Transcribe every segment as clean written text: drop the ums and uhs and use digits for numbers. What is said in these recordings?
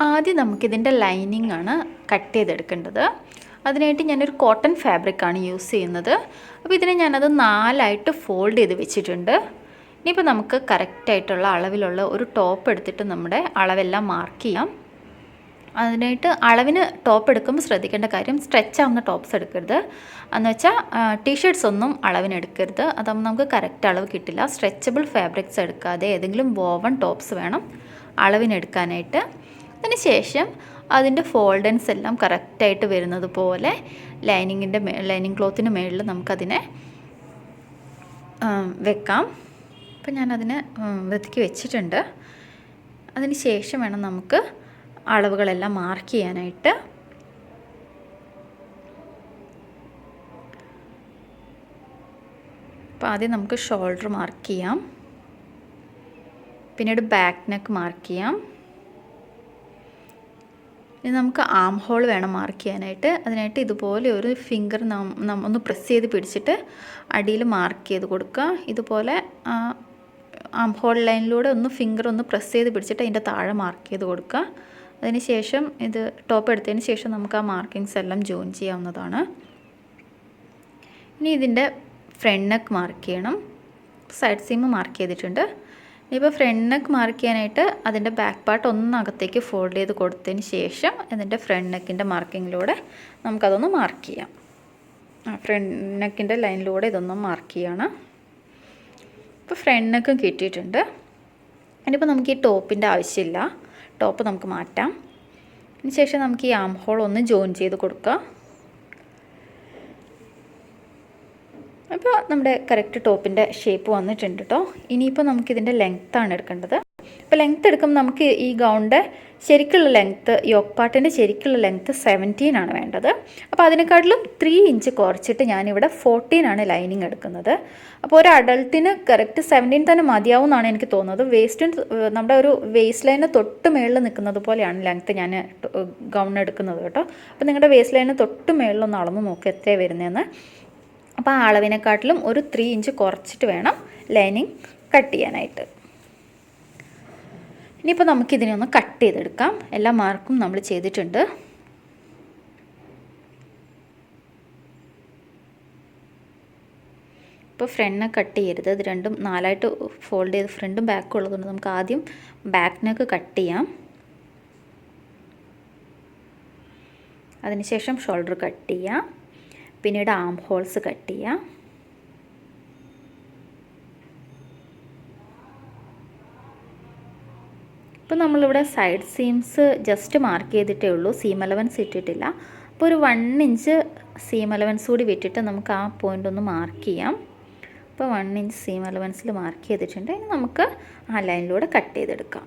ആദ്യം നമുക്കിതിൻ്റെ ലൈനിങ് ആണ് കട്ട് ചെയ്തെടുക്കേണ്ടത്. അതിനായിട്ട് ഞാനൊരു കോട്ടൺ ഫാബ്രിക്കാണ് യൂസ് ചെയ്യുന്നത്. അപ്പോൾ ഇതിനെ ഞാനത് 4ആയിട്ട് ഫോൾഡ് ചെയ്ത് വെച്ചിട്ടുണ്ട്. ഇനിയിപ്പോൾ നമുക്ക് കറക്റ്റായിട്ടുള്ള അളവിലുള്ള ഒരു ടോപ്പ് എടുത്തിട്ട് നമ്മുടെ അളവെല്ലാം മാർക്ക് ചെയ്യാം. അതിനായിട്ട് അളവിന് ടോപ്പ് എടുക്കുമ്പോൾ ശ്രദ്ധിക്കേണ്ട കാര്യം, സ്ട്രെച്ച് ആവുന്ന ടോപ്സ് എടുക്കരുത്. എന്ന് വെച്ചാൽ ടീഷർട്ട്സ് ഒന്നും അളവിന് എടുക്കരുത്, അതാകുമ്പോൾ നമുക്ക് കറക്റ്റ് അളവ് കിട്ടില്ല. സ്ട്രെച്ചബിൾ ഫാബ്രിക്സ് എടുക്കാതെ ഏതെങ്കിലും വോവൺ ടോപ്സ് വേണം അളവിനെടുക്കാനായിട്ട്. അതിന് ശേഷം അതിൻ്റെ ഫോൾഡൻസ് എല്ലാം കറക്റ്റായിട്ട് വരുന്നത് പോലെ ലൈനിങ് ക്ലോത്തിന് മുകളിൽ നമുക്കതിനെ വെക്കാം. അപ്പം ഞാനതിനെ വൃത്തിക്ക് വെച്ചിട്ടുണ്ട്. അതിന് ശേഷം വേണം നമുക്ക് അളവുകളെല്ലാം മാർക്ക് ചെയ്യാനായിട്ട്. അപ്പോൾ ആദ്യം നമുക്ക് ഷോൾഡർ മാർക്ക് ചെയ്യാം, പിന്നീട് ബാക്ക് നെക്ക് മാർക്ക് ചെയ്യാം. ഇനി നമുക്ക് ആം ഹോൾ വേണം മാർക്ക് ചെയ്യാനായിട്ട്. അതിനായിട്ട് ഇതുപോലെ ഒരു ഫിംഗർ ഒന്ന് പ്രസ് ചെയ്ത് പിടിച്ചിട്ട് അടിയിൽ മാർക്ക് ചെയ്ത് കൊടുക്കുക. ഇതുപോലെ ആം ഹോൾ ലൈനിലൂടെ ഫിംഗർ ഒന്ന് പ്രസ് ചെയ്ത് പിടിച്ചിട്ട് അതിൻ്റെ താഴെ മാർക്ക് ചെയ്ത് കൊടുക്കുക. അതിന് ശേഷം ഇത് ടോപ്പ് എടുത്തതിന് ശേഷം നമുക്ക് ആ മാർക്കിങ്സ് എല്ലാം ജോയിൻ ചെയ്യാവുന്നതാണ്. ഇനി ഇതിൻ്റെ ഫ്രണ്ട് നെക്ക് മാർക്ക് ചെയ്യണം. സൈഡ് സീം മാർക്ക് ചെയ്തിട്ടുണ്ട്. ഇനിയിപ്പോൾ ഫ്രണ്ട് നെക്ക് മാർക്ക് ചെയ്യാനായിട്ട് അതിൻ്റെ ബാക്ക് പാർട്ട് അകത്തേക്ക് ഫോൾഡ് ചെയ്ത് കൊടുത്തതിന് ശേഷം ഇതിൻ്റെ ഫ്രണ്ട് നെക്കിൻ്റെ മാർക്കിങ്ങിലൂടെ നമുക്കതൊന്ന് മാർക്ക് ചെയ്യാം. ഫ്രണ്ട് നെക്കിൻ്റെ ലൈനിലൂടെ ഇതൊന്ന് മാർക്ക് ചെയ്യണം. ഇപ്പോൾ ഫ്രണ്ട് നെക്കും കിട്ടിയിട്ടുണ്ട്. ഇനിയിപ്പോൾ നമുക്ക് ഈ ടോപ്പിൻ്റെ ആവശ്യമില്ല, ടോപ്പ് നമുക്ക് മാറ്റാം. അതിന് ശേഷം നമുക്ക് ഈ ആം ഹോൾ ഒന്ന് ജോയിൻ ചെയ്ത് കൊടുക്കുക. അപ്പോൾ നമ്മുടെ കറക്റ്റ് ടോപ്പിൻ്റെ ഷേപ്പ് വന്നിട്ടുണ്ട് കേട്ടോ. ഇനിയിപ്പോൾ നമുക്കിതിൻ്റെ ലെങ്ത്താണ് എടുക്കേണ്ടത്. അപ്പോൾ ലെങ്ത്ത് എടുക്കുമ്പോൾ നമുക്ക് ഈ ഗൗണിൻ്റെ ശരിക്കുള്ള ലെങ്ത്ത്, യോക്ക് പാർട്ടിൻ്റെ ശരിക്കുള്ള ലെങ്ത്ത് 17 ആണ് വേണ്ടത്. അപ്പോൾ അതിനെക്കാട്ടിലും 3 ഇഞ്ച് കുറച്ചിട്ട് ഞാനിവിടെ 14 ആണ് ലൈനിങ് എടുക്കുന്നത്. അപ്പോൾ ഒരു അഡൾട്ടിന് കറക്റ്റ് 17 തന്നെ മതിയാവും എന്നാണ് എനിക്ക് തോന്നുന്നത്. നമ്മുടെ ഒരു വേസ്റ്റ് ലൈന് തൊട്ട് മേളിൽ നിൽക്കുന്നത് പോലെയാണ് ലെങ്ത്ത് ഞാൻ ഗൗൺ എടുക്കുന്നത് കേട്ടോ. അപ്പോൾ നിങ്ങളുടെ വേസ്റ്റ് ലൈന് തൊട്ട് മേളിലൊന്ന് അളന്ന് നോക്കുക എത്രയാണ് വരുന്നതെന്ന്. അപ്പോൾ ആ അളവിനെക്കാട്ടിലും ഒരു 3 ഇഞ്ച് കുറച്ചിട്ട് വേണം ലൈനിങ് കട്ട് ചെയ്യാനായിട്ട്. ഇനിയിപ്പോൾ നമുക്കിതിനെ ഒന്ന് കട്ട് ചെയ്തെടുക്കാം. എല്ലാ മാർക്കും നമ്മൾ ചെയ്തിട്ടുണ്ട്. ഇപ്പോൾ ഫ്രണ്ടിനെ കട്ട് ചെയ്യരുത്, ഇത് രണ്ടും 4ആയിട്ട് ഫോൾഡ് ചെയ്ത് ഫ്രണ്ടും ബാക്കും ഉള്ളതുകൊണ്ട് നമുക്ക് ആദ്യം ബാക്ക് നെക്ക് കട്ട് ചെയ്യാം. അതിനുശേഷം ഷോൾഡർ കട്ട് ചെയ്യാം, പിന്നീട് ആം ഹോൾസ് കട്ട് ചെയ്യാം. ഇപ്പോൾ നമ്മളിവിടെ സൈഡ് സീംസ് ജസ്റ്റ് മാർക്ക് ചെയ്തിട്ടേ ഉള്ളൂ, സീം അലവൻസ് ഇട്ടിട്ടില്ല. അപ്പോൾ ഒരു 1 ഇഞ്ച് സീം അലവൻസ് കൂടി വിട്ടിട്ട് നമുക്ക് ആ പോയിൻ്റ് ഒന്ന് മാർക്ക് ചെയ്യാം. അപ്പോൾ 1 ഇഞ്ച് സീം അലവൻസിൽ മാർക്ക് ചെയ്തിട്ടുണ്ട്. ഇനി നമുക്ക് ആ ലൈനിലൂടെ കട്ട് ചെയ്തെടുക്കാം.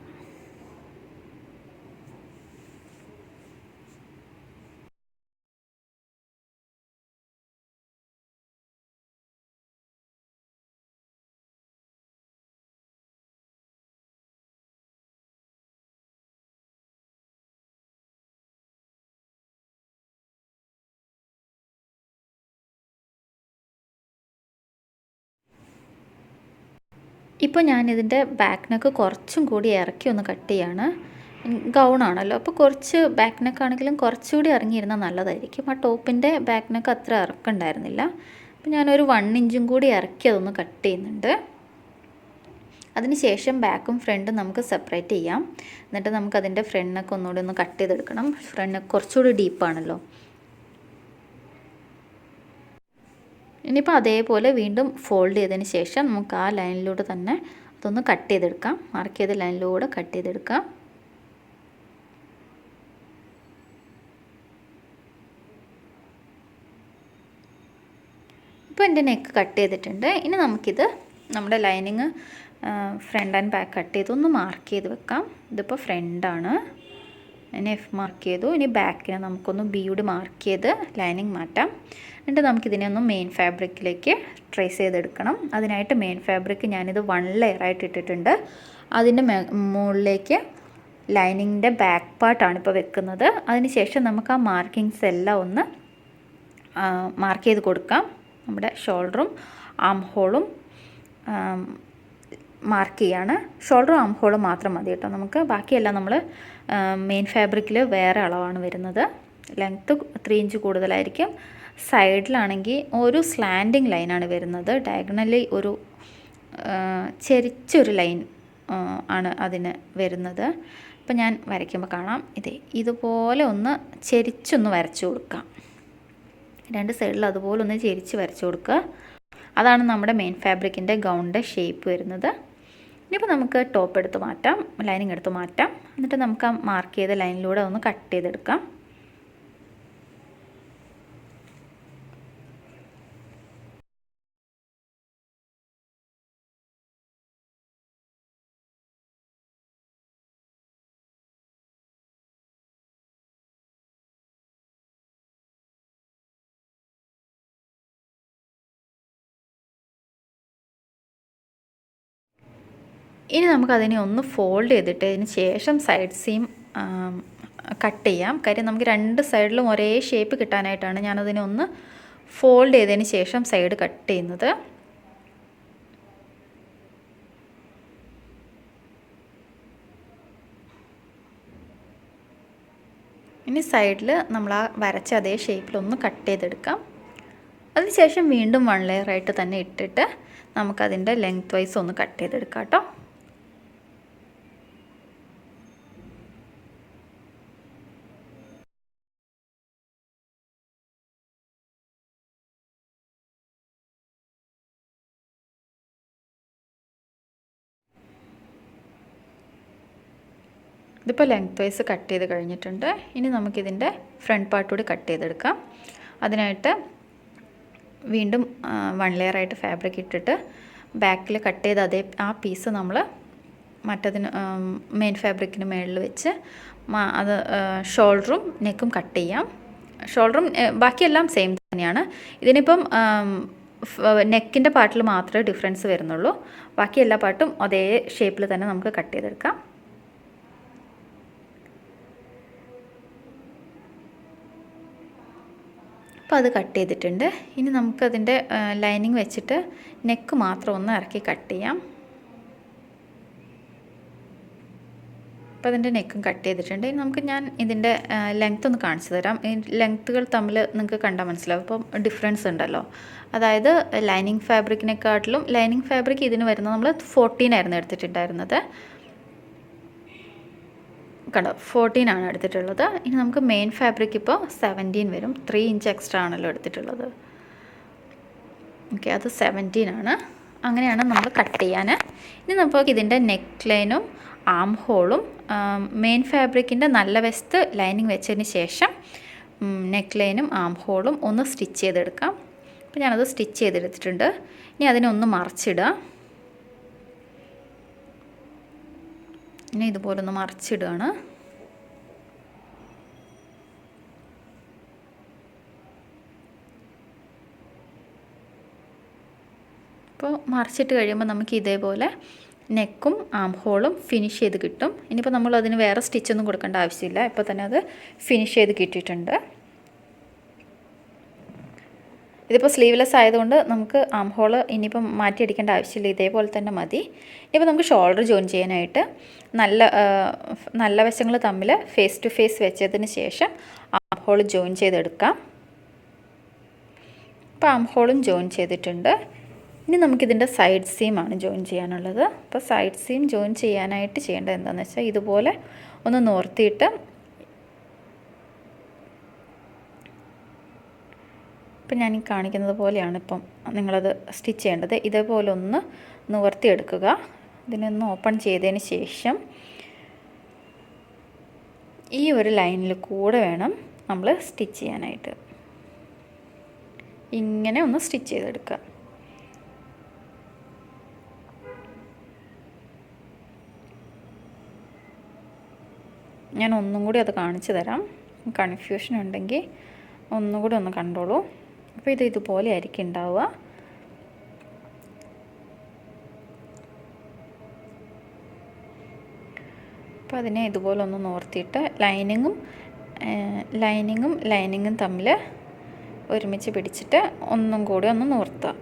ഇപ്പോൾ ഞാനിതിൻ്റെ ബാക്ക് നെക്ക് കുറച്ചും കൂടി ഇറക്കി ഒന്ന് കട്ട് ചെയ്യാണ്. ഗൗണാണല്ലോ, അപ്പോൾ കുറച്ച് ബാക്ക് നെക്കാണെങ്കിലും കുറച്ചുകൂടി ഇറങ്ങിയിരുന്നാൽ നല്ലതായിരിക്കും. ആ ടോപ്പിൻ്റെ ബാക്ക് നെക്ക് അത്ര ഇറക്കണ്ടായിരുന്നില്ല. അപ്പോൾ ഞാനൊരു 1 ഇഞ്ചും കൂടി ഇറക്കി അതൊന്ന് കട്ട് ചെയ്യുന്നുണ്ട്. അതിനുശേഷം ബാക്കും ഫ്രണ്ടും നമുക്ക് സെപ്പറേറ്റ് ചെയ്യാം. എന്നിട്ട് നമുക്കതിൻ്റെ ഫ്രണ്ട് നെക്ക് ഒന്നുകൂടി ഒന്ന് കട്ട് ചെയ്തെടുക്കണം. ഫ്രണ്ട് നെക്ക് കുറച്ചുകൂടി ഡീപ്പാണല്ലോ. ഇനിയിപ്പോൾ അതേപോലെ വീണ്ടും ഫോൾഡ് ചെയ്തതിന് ശേഷം നമുക്ക് ആ ലൈനിലൂടെ തന്നെ അതൊന്ന് കട്ട് ചെയ്തെടുക്കാം. മാർക്ക് ചെയ്ത ലൈനിലൂടെ കട്ട് ചെയ്തെടുക്കാം. ഇപ്പോൾ എൻ്റെ നെക്ക് കട്ട് ചെയ്തിട്ടുണ്ട്. ഇനി നമുക്കിത് നമ്മുടെ lining front and back cut ചെയ്തൊന്ന് മാർക്ക് ചെയ്ത് വെക്കാം. ഇതിപ്പോൾ ഫ്രണ്ടാണ്, ഇനി എഫ് മാർക്ക് ചെയ്തു. ഇനി ബാക്കിനെ നമുക്കൊന്ന് ബിയുടെ മാർക്ക് ചെയ്ത് ലൈനിങ് മാറ്റാം. എന്നിട്ട് നമുക്കിതിനെ ഒന്ന് മെയിൻ ഫാബ്രിക്കിലേക്ക് ട്രേസ് ചെയ്തെടുക്കണം. അതിനായിട്ട് മെയിൻ ഫാബ്രിക് ഞാനിത് 1 ലെയറായിട്ട് ഇട്ടിട്ടുണ്ട്. അതിൻ്റെ മുകളിലേക്ക് ലൈനിങ്ങിൻ്റെ ബാക്ക് പാർട്ടാണ് ഇപ്പോൾ വെക്കുന്നത്. അതിനുശേഷം നമുക്ക് ആ മാർക്കിങ്സ് എല്ലാം ഒന്ന് മാർക്ക് ചെയ്ത് കൊടുക്കാം. നമ്മുടെ ഷോൾഡറും ആം ഹോളും മാർക്ക് ചെയ്യാണ്. ഷോൾഡറും ആം ഹോളും മാത്രം മതി കേട്ടോ നമുക്ക്. ബാക്കിയെല്ലാം നമ്മൾ മെയിൻ ഫാബ്രിക്കിൽ വേറെ അളവാണ് വരുന്നത്. ലെങ്ത്ത് 3 ഇഞ്ച് കൂടുതലായിരിക്കും. സൈഡിലാണെങ്കിൽ ഒരു സ്ലാൻഡിങ് ലൈനാണ് വരുന്നത്. ഡയഗണലി ഒരു ചെരിച്ചൊരു ലൈൻ ആണ് അതിന് വരുന്നത്. അപ്പോൾ ഞാൻ വരയ്ക്കുമ്പോൾ കാണാം. ഇതുപോലെ ഒന്ന് ചെരിച്ചൊന്ന് വരച്ചു കൊടുക്കാം. 2 സൈഡിൽ അതുപോലെ ഒന്ന് ചെരിച്ച് വരച്ചു കൊടുക്കുക. അതാണ് നമ്മുടെ മെയിൻ ഫാബ്രിക്കിൻ്റെ ഗൗണിൻ്റെ ഷേപ്പ് വരുന്നത്. ഇനിയിപ്പോൾ നമുക്ക് ടോപ്പ് എടുത്ത് മാറ്റാം, ലൈനിങ് എടുത്ത് മാറ്റാം. എന്നിട്ട് നമുക്ക് ആ മാർക്ക് ചെയ്ത ലൈനിലൂടെ ഒന്ന് കട്ട് ചെയ്തെടുക്കാം. ഇനി നമുക്കതിനെ ഒന്ന് ഫോൾഡ് ചെയ്തിട്ട് അതിന് ശേഷം സൈഡ് സീം കട്ട് ചെയ്യാം. കാര്യം നമുക്ക് 2 സൈഡിലും ഒരേ ഷേപ്പ് കിട്ടാനായിട്ടാണ് ഞാനതിനെ ഒന്ന് ഫോൾഡ് ചെയ്തതിന് ശേഷം സൈഡ് കട്ട് ചെയ്യുന്നത്. ഇനി സൈഡിൽ നമ്മൾ ആ വരച്ച അതേ ഷേപ്പിലൊന്ന് കട്ട് ചെയ്തെടുക്കാം. അതിനുശേഷം വീണ്ടും 1 ലെയറായിട്ട് തന്നെ ഇട്ടിട്ട് നമുക്കതിൻ്റെ ലെങ്ത് വൈസ് ഒന്ന് കട്ട് ചെയ്തെടുക്കാം കേട്ടോ. ഇതിപ്പോൾ ലെങ്ത് വൈസ് കട്ട് ചെയ്ത് കഴിഞ്ഞിട്ടുണ്ട്. ഇനി നമുക്കിതിൻ്റെ ഫ്രണ്ട് പാർട്ട് കൂടി കട്ട് ചെയ്തെടുക്കാം. അതിനായിട്ട് വീണ്ടും 1 ലെയറായിട്ട് ഫാബ്രിക് ഇട്ടിട്ട് ബാക്കിൽ കട്ട് ചെയ്ത അതേ ആ പീസ് നമ്മൾ മറ്റതിന് മെയിൻ ഫാബ്രിക്കിന് മുകളിൽ വെച്ച് അത് ഷോൾഡറും നെക്കും കട്ട് ചെയ്യാം. ഷോൾഡറും ബാക്കിയെല്ലാം സെയിം തന്നെയാണ്. ഇതിനിപ്പം നെക്കിൻ്റെ പാർട്ടിൽ മാത്രമേ ഡിഫറൻസ് വരുന്നുള്ളൂ. ബാക്കി എല്ലാ പാർട്ടും അതേ ഷേപ്പിൽ തന്നെ നമുക്ക് കട്ട് ചെയ്തെടുക്കാം. അപ്പോൾ അത് കട്ട് ചെയ്തിട്ടുണ്ട്. ഇനി നമുക്കതിൻ്റെ ലൈനിങ് വെച്ചിട്ട് നെക്ക് മാത്രം ഒന്ന് ഇറക്കി കട്ട് ചെയ്യാം. അപ്പോൾ അതിൻ്റെ നെക്കും കട്ട് ചെയ്തിട്ടുണ്ട്. ഇനി നമുക്ക് ഞാൻ ഇതിൻ്റെ ലെങ്ത്ത് ഒന്ന് കാണിച്ചു തരാം. ഈ ലെങ്ത്തുകൾ തമ്മിൽ നിങ്ങൾക്ക് കണ്ടാൽ മനസ്സിലാവും. അപ്പം ഡിഫറൻസ് ഉണ്ടല്ലോ. അതായത് ലൈനിങ് ഫാബ്രിക്കിനെക്കാട്ടിലും ലൈനിങ് ഫാബ്രിക് ഇതിന് വരുന്നത് നമ്മൾ 14 ആയിരുന്നു എടുത്തിട്ടുണ്ടായിരുന്നത്. കണ്ടോ 14 ആണ് എടുത്തിട്ടുള്ളത്. ഇനി നമുക്ക് മെയിൻ ഫാബ്രിക് ഇപ്പോൾ 17 വരും. 3 ഇഞ്ച് എക്സ്ട്രാ ആണല്ലോ എടുത്തിട്ടുള്ളത്. ഓക്കെ, അത് 17 ആണ്. അങ്ങനെയാണ് നമ്മൾ കട്ട് ചെയ്യാൻ. ഇനി നമുക്ക് ഇതിൻ്റെ നെക്ക് ലൈനും ആം ഹോളും മെയിൻ ഫാബ്രിക്കിൻ്റെ നല്ല വശത്ത് ലൈനിങ് വെച്ചതിന് ശേഷം നെക്ക് ലൈനും ആം ഹോളും ഒന്ന് സ്റ്റിച്ച് ചെയ്തെടുക്കാം. അപ്പോൾ ഞാനത് സ്റ്റിച്ച് ചെയ്തെടുത്തിട്ടുണ്ട്. ഇനി അതിനെ ഒന്ന് മറിച്ചിടുക. ഇനി ഇതുപോലെ ഒന്ന് മറിച്ചിടുകയാണ്. അപ്പോൾ മറിച്ചിട്ട് കഴിയുമ്പോൾ നമുക്ക് ഇതേപോലെ നെക്കും ആം ഹോളും ഫിനിഷ് ചെയ്ത് കിട്ടും. ഇനിയിപ്പോൾ നമ്മൾ അതിന് വേറെ സ്റ്റിച്ചൊന്നും കൊടുക്കേണ്ട ആവശ്യമില്ല. ഇപ്പോൾ തന്നെ അത് ഫിനിഷ് ചെയ്ത് കിട്ടിയിട്ടുണ്ട്. ഇതിപ്പോൾ സ്ലീവ്ലെസ് ആയതുകൊണ്ട് നമുക്ക് ആം ഹോൾ ഇനിയിപ്പം മാറ്റിയടിക്കേണ്ട ആവശ്യമില്ല. ഇതേപോലെ തന്നെ മതി. ഇപ്പോൾ നമുക്ക് ഷോൾഡർ ജോയിൻ ചെയ്യാനായിട്ട് നല്ല വശങ്ങൾ തമ്മിൽ ഫേസ് ടു ഫേസ് വെച്ചതിന് ശേഷം ആം ഹോൾ ജോയിൻ ചെയ്തെടുക്കാം. അപ്പോൾ ആം ഹോളും ജോയിൻ ചെയ്തിട്ടുണ്ട്. ഇനി നമുക്കിതിൻ്റെ സൈഡ് സീമാണ് ജോയിൻ ചെയ്യാനുള്ളത്. അപ്പോൾ സൈഡ് സീം ജോയിൻ ചെയ്യാനായിട്ട് ചെയ്യേണ്ടത് എന്താണെന്ന് വെച്ചാൽ ഇതുപോലെ ഒന്ന് നിവർത്തിയിട്ട് ഇപ്പം ഞാൻ ഈ കാണിക്കുന്നത് പോലെയാണ് ഇപ്പം നിങ്ങളത് സ്റ്റിച്ച് ചെയ്യേണ്ടത്. ഇതേപോലെ ഒന്ന് നിവർത്തിയെടുക്കുക. ഇതിനൊന്ന് ഓപ്പൺ ചെയ്തതിന് ശേഷം ഈ ഒരു ലൈനിൽ കൂടെ വേണം നമ്മൾ സ്റ്റിച്ച് ചെയ്യാനായിട്ട്. ഇങ്ങനെ ഒന്ന് സ്റ്റിച്ച് ചെയ്തെടുക്കുക. ഞാൻ ഒന്നും കൂടി അത് കാണിച്ചു തരാം. കൺഫ്യൂഷൻ ഉണ്ടെങ്കിൽ ഒന്നും കൂടി ഒന്ന് കണ്ടോളൂ. അപ്പോൾ ഇതുപോലെ ആയിരിക്കും ഉണ്ടാവുക. അപ്പോൾ അതിനെ ഇതുപോലെ ഒന്ന് നോർത്തിയിട്ട് ലൈനിങ്ങും തമ്മിൽ ഒരുമിച്ച് പിടിച്ചിട്ട് ഒന്നും കൂടി ഒന്ന് നോർത്തുക.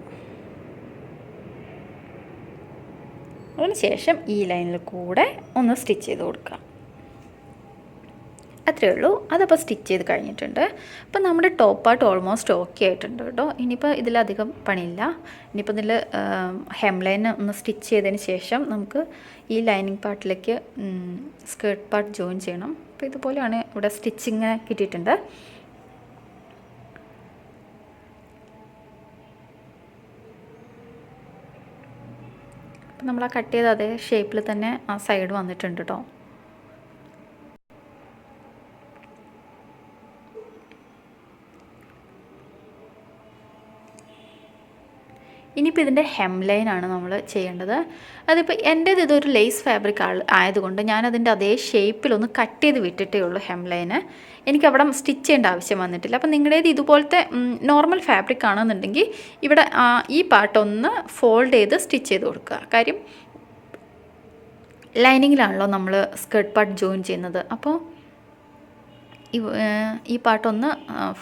അതിന് ശേഷം ഈ ലൈനിൽ കൂടെ ഒന്ന് സ്റ്റിച്ച് ചെയ്ത് കൊടുക്കുക. അത്രയേ ഉള്ളൂ. അതപ്പോൾ സ്റ്റിച്ച് ചെയ്ത് കഴിഞ്ഞിട്ടുണ്ട്. അപ്പോൾ നമ്മുടെ ടോപ്പ് പാർട്ട് ഓൾമോസ്റ്റ് ഓക്കെ ആയിട്ടുണ്ട് കേട്ടോ. ഇനിയിപ്പോൾ ഇതിലധികം പണിയില്ല. ഇനിയിപ്പോൾ ഇതിൽ ഹെം ലൈൻ ഒന്ന് സ്റ്റിച്ച് ചെയ്തതിന് ശേഷം നമുക്ക് ഈ ലൈനിങ് പാർട്ടിലേക്ക് സ്കേർട്ട് പാർട്ട് ജോയിൻ ചെയ്യണം. അപ്പോൾ ഇതുപോലെയാണ് ഇവിടെ സ്റ്റിച്ചിങ് കിട്ടിയിട്ടുണ്ട്. അപ്പോൾ നമ്മൾ ആ കട്ട് ചെയ്ത അതേ ഷേപ്പിൽ തന്നെ ആ സൈഡ് വന്നിട്ടുണ്ട് കേട്ടോ. ഇനിയിപ്പോൾ ഇതിൻ്റെ ഹെം ലൈനാണ് നമ്മൾ ചെയ്യേണ്ടത്. അതിപ്പോൾ എൻ്റേത് ഇതൊരു ലേസ് ഫാബ്രിക് ആയതുകൊണ്ട് ഞാനതിൻ്റെ അതേ ഷേപ്പിലൊന്ന് കട്ട് ചെയ്ത് വിട്ടിട്ടേ ഉള്ളൂ ഹെം ലൈന്. എനിക്കവിടെ സ്റ്റിച്ച് ചെയ്യേണ്ട ആവശ്യം വന്നിട്ടില്ല. അപ്പോൾ നിങ്ങളുടേത് ഇതുപോലത്തെ നോർമൽ ഫാബ്രിക് ആണെന്നുണ്ടെങ്കിൽ ഇവിടെ ഈ പാർട്ടൊന്ന് ഫോൾഡ് ചെയ്ത് സ്റ്റിച്ച് ചെയ്ത് കൊടുക്കുക. കാര്യം ലൈനിങ്ങിലാണല്ലോ നമ്മൾ സ്കേർട്ട് പാർട്ട് ജോയിൻ ചെയ്യുന്നത്. അപ്പോൾ ഈ പാർട്ടൊന്ന്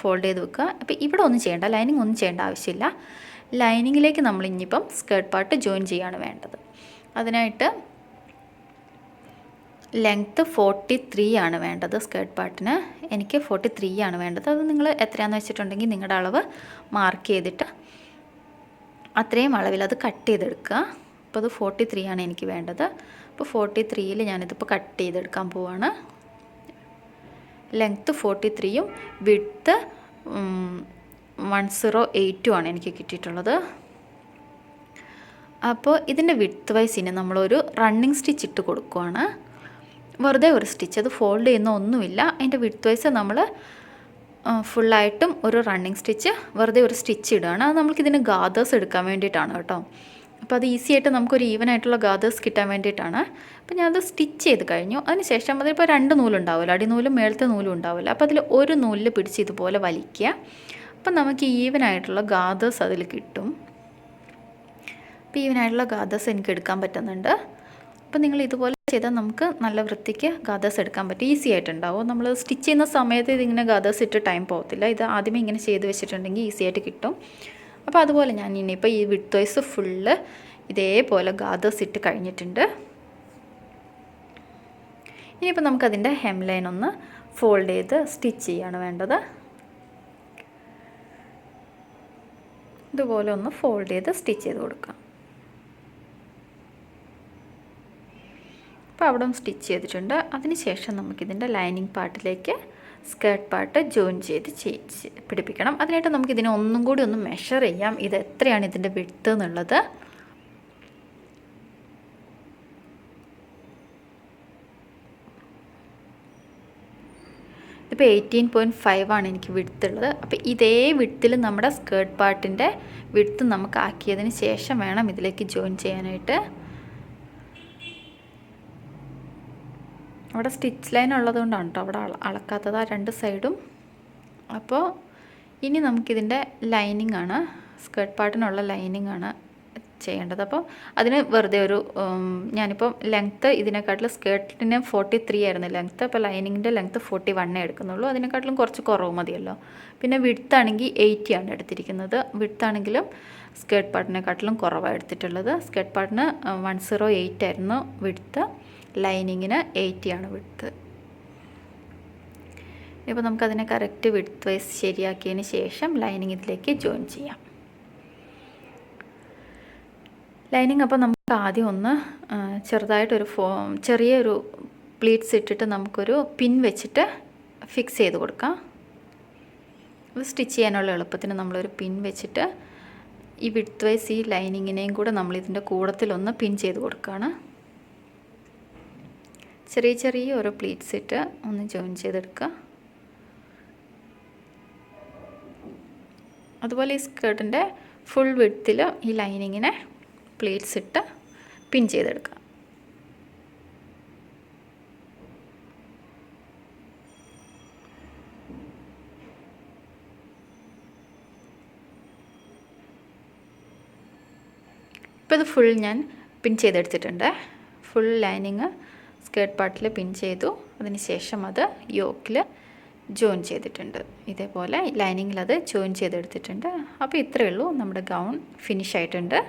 ഫോൾഡ് ചെയ്ത് വെക്കുക. അപ്പോൾ ഇവിടെ ഒന്നും ചെയ്യേണ്ട, ലൈനിങ് ഒന്നും ചെയ്യേണ്ട ആവശ്യമില്ല. ലൈനിങ്ങിലേക്ക് നമ്മൾ ഇനിയിപ്പം സ്കേർട്ട് പാർട്ട് ജോയിൻ ചെയ്യാണ് വേണ്ടത്. അതിനായിട്ട് ലെങ്ത്ത് 43 ആണ് വേണ്ടത് സ്കേർട്ട് പാർട്ടിന്. എനിക്ക് 43 ആണ് വേണ്ടത്. അത് നിങ്ങൾ എത്രയാണെന്ന് വെച്ചിട്ടുണ്ടെങ്കിൽ നിങ്ങളുടെ അളവ് മാർക്ക് ചെയ്തിട്ട് അത്രയും അളവിൽ അത് കട്ട് ചെയ്തെടുക്കുക. അപ്പോൾ അത് 43 ആണ് എനിക്ക് വേണ്ടത്. അപ്പോൾ 43-ൽ ഞാനിതിപ്പോൾ കട്ട് ചെയ്തെടുക്കാൻ പോവാണ്. ലെങ്ത്ത് 43-യും വിഡ്ത്ത് 108 ആണ് എനിക്ക് കിട്ടിയിട്ടുള്ളത്. അപ്പോൾ ഇതിൻ്റെ വിഡ്ത്ത് വൈസിന് നമ്മളൊരു റണ്ണിങ് സ്റ്റിച്ച് ഇട്ട് കൊടുക്കുകയാണ്. വെറുതെ ഒരു സ്റ്റിച്ച്, അത് ഫോൾഡ് ചെയ്യുന്ന ഒന്നുമില്ല. അതിൻ്റെ വിഡ്ത്ത് വൈസ് നമ്മൾ ഫുള്ളായിട്ടും ഒരു റണ്ണിങ് സ്റ്റിച്ച്, വെറുതെ ഒരു സ്റ്റിച്ച് ഇടുകയാണ്. അത് നമുക്കിതിന് ഗാദേഴ്സ് എടുക്കാൻ വേണ്ടിയിട്ടാണ് കേട്ടോ. അപ്പോൾ അത് ഈസി ആയിട്ട് നമുക്കൊരു ഈവൻ ആയിട്ടുള്ള ഗാദേഴ്സ് കിട്ടാൻ വേണ്ടിയിട്ടാണ്. അപ്പോൾ ഞാനത് സ്റ്റിച്ച് ചെയ്ത് കഴിഞ്ഞു. അതിന് ശേഷം അതിലിപ്പോൾ 2 നൂലുണ്ടാവില്ല, അടിനൂലും മേളത്തെ നൂലും ഉണ്ടാവില്ല. അപ്പോൾ അതിൽ ഒരു നൂലിൽ പിടിച്ച് ഇതുപോലെ വലിക്കുക. അപ്പം നമുക്ക് ഈവനായിട്ടുള്ള ഗാദേഴ്സ് അതിൽ കിട്ടും. അപ്പോൾ ഈവനായിട്ടുള്ള ഗാദേഴ്സ് എനിക്ക് എടുക്കാൻ പറ്റുന്നുണ്ട്. അപ്പോൾ നിങ്ങൾ ഇതുപോലെ ചെയ്താൽ നമുക്ക് നല്ല വൃത്തിക്ക് ഗാദേഴ്സ് എടുക്കാൻ പറ്റും. ഈസി ആയിട്ടുണ്ടാവും. നമ്മൾ സ്റ്റിച്ച് ചെയ്യുന്ന സമയത്ത് ഇതിങ്ങനെ ഗാദേഴ്സ് ഇട്ട് ടൈം പോകത്തില്ല. ഇത് ആദ്യമേ ഇങ്ങനെ ചെയ്ത് വെച്ചിട്ടുണ്ടെങ്കിൽ ഈസി ആയിട്ട് കിട്ടും. അപ്പോൾ അതുപോലെ ഞാൻ ഇനിയിപ്പോൾ ഈ വിഡ്ത്ത് വൈസ് ഫുള്ള് ഇതേപോലെ ഗാദേഴ്സ് ഇട്ട് കഴിഞ്ഞിട്ടുണ്ട്. ഇനിയിപ്പോൾ നമുക്കതിൻ്റെ ഹെം ലൈൻ ഒന്ന് ഫോൾഡ് ചെയ്ത് സ്റ്റിച്ച് ചെയ്യാണ് വേണ്ടത്. ഇതുപോലെ ഒന്ന് ഫോൾഡ് ചെയ്ത് സ്റ്റിച്ച് ചെയ്ത് കൊടുക്കാം. അപ്പോൾ അവിടെ സ്റ്റിച്ച് ചെയ്തിട്ടുണ്ട്. അതിന് ശേഷം നമുക്കിതിൻ്റെ ലൈനിങ് പാർട്ടിലേക്ക് സ്കേർട്ട് പാർട്ട് ജോയിൻ ചെയ്ത് പിടിപ്പിക്കണം. അതിനായിട്ട് നമുക്കിതിനെ ഒന്നും കൂടി ഒന്ന് മെഷർ ചെയ്യാം. ഇത് എത്രയാണ് ഇതിൻ്റെ വിഡ്ത്ത് എന്നുള്ളത്. ഇപ്പോൾ 18.5 ആണ് എനിക്ക് വിഡ്ത്ത് ഉള്ളത്. അപ്പോൾ ഇതേ വിഡ്ത്തിൽ നമ്മുടെ സ്കേർട്ട് പാർട്ടിൻ്റെ വിഡ്ത്ത് നമുക്ക് ആക്കിയതിന് ശേഷം വേണം ഇതിലേക്ക് ജോയിൻ ചെയ്യാനായിട്ട്. അവിടെ സ്റ്റിച്ച് ലൈൻ ഉള്ളതുകൊണ്ടാണ് കേട്ടോ അവിടെ അളക്കാത്തത് ആ 2 സൈഡും. അപ്പോൾ ഇനി നമുക്കിതിൻ്റെ ലൈനിങ് ആണ്, സ്കേർട്ട് പാർട്ടിനുള്ള ലൈനിങ് ആണ് ചെയ്യേണ്ടത്. അപ്പോൾ അതിന് വെറുതെ ഒരു ഞാനിപ്പം ലെങ്ത്ത് ഇതിനെക്കാട്ടിലും സ്കേർട്ടിന് 43 ആയിരുന്നു ലെങ്ത്ത്. അപ്പോൾ ലൈനിങ്ങിൻ്റെ ലെങ്ത്ത് 41 എടുക്കുന്നുള്ളൂ. അതിനെക്കാട്ടിലും കുറച്ച് കുറവ് മതിയല്ലോ. പിന്നെ വിഡ്ത്ത് ആണെങ്കിൽ 80 ആണ് എടുത്തിരിക്കുന്നത്. വിഡ്ത്ത് ആണെങ്കിലും സ്കേർട്ട് പാർട്ടിനെക്കാട്ടിലും കുറവാണ് എടുത്തിട്ടുള്ളത്. സ്കേർട്ട് പാർട്ടിന് 108 ആയിരുന്നു വിഡ്ത്ത്, ലൈനിങ്ങിന് 80 ആണ് വിഡ്ത്ത്. ഇപ്പോൾ നമുക്കതിനെ കറക്റ്റ് വിഡ്ത്ത് വൈസ് ശരിയാക്കിയതിന് ശേഷം ലൈനിങ് ഇതിലേക്ക് ജോയിൻ ചെയ്യാം. ലൈനിങ് അപ്പോൾ നമുക്ക് ആദ്യം ഒന്ന് ചെറുതായിട്ടൊരു ചെറിയൊരു പ്ലീറ്റ്സ് ഇട്ടിട്ട് നമുക്കൊരു പിൻ വെച്ചിട്ട് ഫിക്സ് ചെയ്ത് കൊടുക്കാം. അത് സ്റ്റിച്ച് ചെയ്യാനുള്ള എളുപ്പത്തിന് നമ്മളൊരു പിൻ വെച്ചിട്ട് ഈ വിഡ്ത്ത് വൈസ് ഈ ലൈനിങ്ങിനെയും കൂടെ നമ്മളിതിൻ്റെ കൂടത്തിലൊന്ന് പിൻ ചെയ്ത് കൊടുക്കുകയാണ്. ചെറിയ ചെറിയ ഓരോ പ്ലീറ്റ്സ് ഇട്ട് ഒന്ന് ജോയിൻ ചെയ്തെടുക്കുക. അതുപോലെ ഈ സ്കേർട്ടിൻ്റെ ഫുൾ വിഡ്ത്തിൽ ഈ ലൈനിങ്ങിനെ പ്ലീറ്റ്സ് ഇട്ട് പിൻ ചെയ്തെടുക്കുക. ഇപ്പോൾ ഇത് ഫുൾ ഞാൻ പിൻ ചെയ്തെടുത്തിട്ടുണ്ട്. ഫുൾ ലൈനിങ് സ്കേർട്ട് പാർട്ടിൽ പിൻ ചെയ്തു. അതിന് ശേഷം അത് യോക്കിൽ ജോയിൻ ചെയ്തിട്ടുണ്ട്. ഇതേപോലെ ലൈനിങ്ങിൽ അത് ജോയിൻ ചെയ്തെടുത്തിട്ടുണ്ട്. അപ്പോൾ ഇത്രയേ ഉള്ളൂ, നമ്മുടെ ഗൗൺ ഫിനിഷ് ആയിട്ടുണ്ട്.